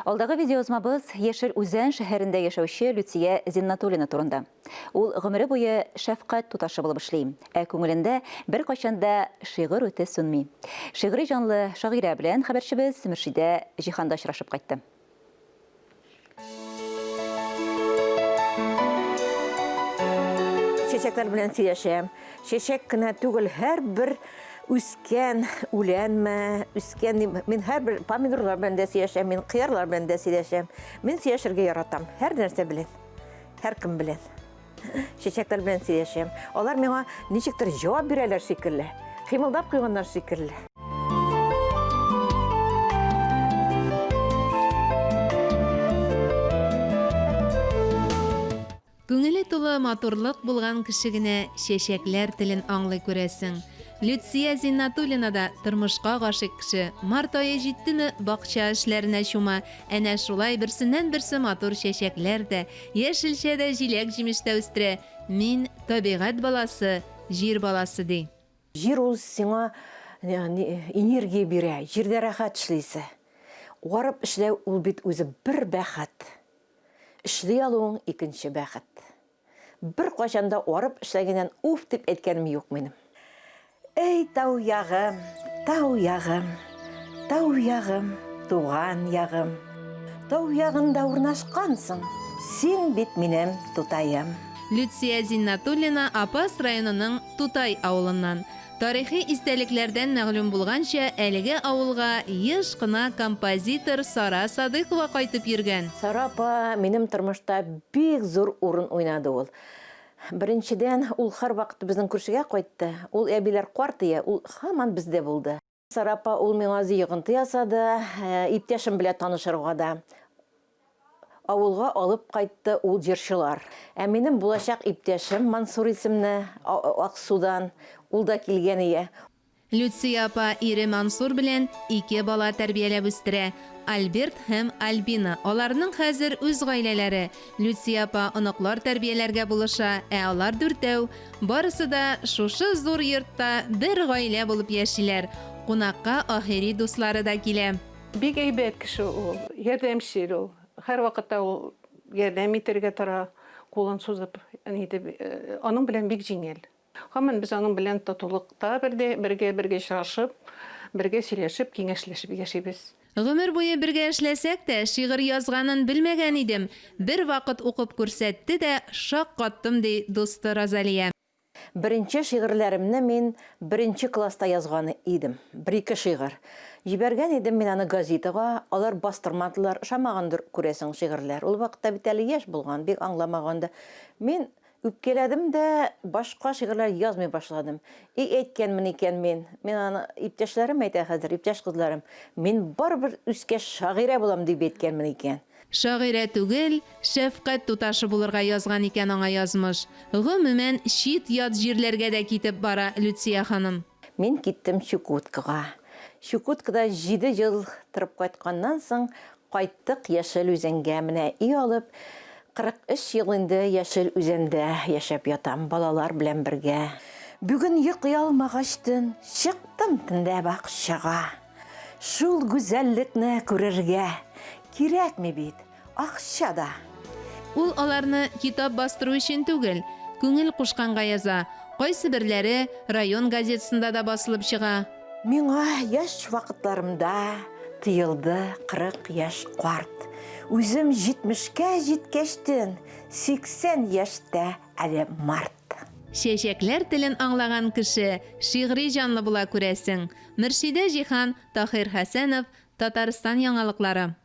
Алдағы видеозмабыз Ешел Үзән шәһәрендә яшәүче Люция Зиннатуллина турында. Ул гомере буе шәфкать туташы булып эшли, ә күңелендә бер кайчанда шигырь үте сүнми. Шигъри жанлы шагыйрә белән хәбәрчебез Мөршидә Җиһанда очрашып кайтты. Çiçekler bilen сөйләшәм. Çiçek кенә түгел, һәрбер үскән үләнме, үскән мин һәрбер помидорлар белән дә сөйләшәм, мин кыярлар белән дә сөйләшәм. Мин сөйләшергә яратам, һәр нәрсә белән, һәркем белән. Çiçekler белән сөйләшәм. Алар миңа ничектер җавап бирәләр шикелле, кыймылдап куйганнар шикелле. Күңеле тулы матурлык булган кеше генә чәчәкләр телен аңлый күрәсең. Люция Зиннатуллина да тормышка гашык кеше. Март ае җиттеме, бакча эшләренә чума. Әнә шулай берсеннән-берсе матур чәчәкләр дә, яшелчә дә, җиләк җимештә үстерә. Мин табигать баласы, җир баласы ди. Җир ул сиңа энергия бирә, җирдә рәхәт эшлисе. Арып эшләү ул бит үзе бер бәхет. Эшли алуың икенче бәхет. Бер кайчанда арып эшләгәннән уф дип әйткәнем юк минем. Эй, тау ягым, тау ягым, тау ягым, туган ягым. Тау ягында урнашкансың, син бит минем тутаем. Люция Зиннатуллина Апас районының Тутай авылыннан. Тарихи истәлекләрдән мәгълүм булганча, әлеге авылга еш кына композитор Сара Садыйкова кайтып йөргән. Сара апа минем тормышта бик зур урын уйнады ул. Беренчедән, ул һәр вакыт безнең күршегә кайтты. Ул әбиләр картыя, ул һаман бездә булды. Сара апа ул миңа йогынты ясады, иптәшем белән танышырга да. Авылга алып кайтты ул җырчылар. Ә минем булачак иптәшем Мансур исемле Аксудан ул да килгән ие. Люция апа ире Мансур белән 2 бала тәрбияләп үстерә. Альберт һәм Альбина. Аларның хәзер үз гаиләләре. Люция апа оныклар тәрбияләргә булыша, ә алар 4. Барысы да шушы зур йортта бер гаилә булып яшиләр. Кунакка ахири дуслары да килә. Бик әйбәт кеше ул, ярдәмчел ул. Һәр вакытта ул ярдәм итәргә тора, кулын сузып, аның белән бик җиңел. Һаман без аның белән татулыкта бергә очрашып, бергә сөйләшеп, киңәшләшеп яшибез. Гомер буе бергә эшләсәк тә, шигырь язганын белмәгән идем. Бер вакыт укып күрсәтте дә, шаккаттым ди дусты Розалия. Беренче шигырьләремне мин 1нче класста язган идем. 1-2 шигырь. Җибәргән идем мин аны газетага, алар бастырмадылар, ошамагандыр күрәсең шигырьләр. Ул вакытта бит әле яшь булган, бик аңламаганда. Мин үпкәләдем дә башка шигырьләр язмый башладым. Әйткәнмен икән мин аны иптәшләрем әйтә хәзер, иптәш кызларым, мин барыбер үскәч шагыйрә булам дип әйткәнмен икән. Шагыйрә түгел, шәфкать туташы булырга язган икән аңа язмыш. Гомумән, чит ят җирләргә дә китеп бара Люция ханым. Мин киттем Чукоткага. Чукоткада 7 ел торып кайтканнан соң кайттык Яшел Үзәнгә, менә үй алып 43 ел инде Яшел Үзәндә яшәп ятам балалар белән бергә. Бүген йоклый алмагачтын, чыктым төндә бакчага. Шул гүзәллекне күрергә кирәкме бит акча да. Ул аларны китап бастыру өчен түгел, күңел кушканга яза. Кайсы берләре район газетасында да басылып чыга. Миңа яшь вакытларымда тыелды 40 яшь карт. Үзем 70-кә җиткәчтен, 80 яшьтә әле март. Чәчәкләр телен аңлаган кеше шигъри жанлы була күрәсең. Мөршидә Җиһан, Таһир Хәсәнов, Татарстан яңалыклары.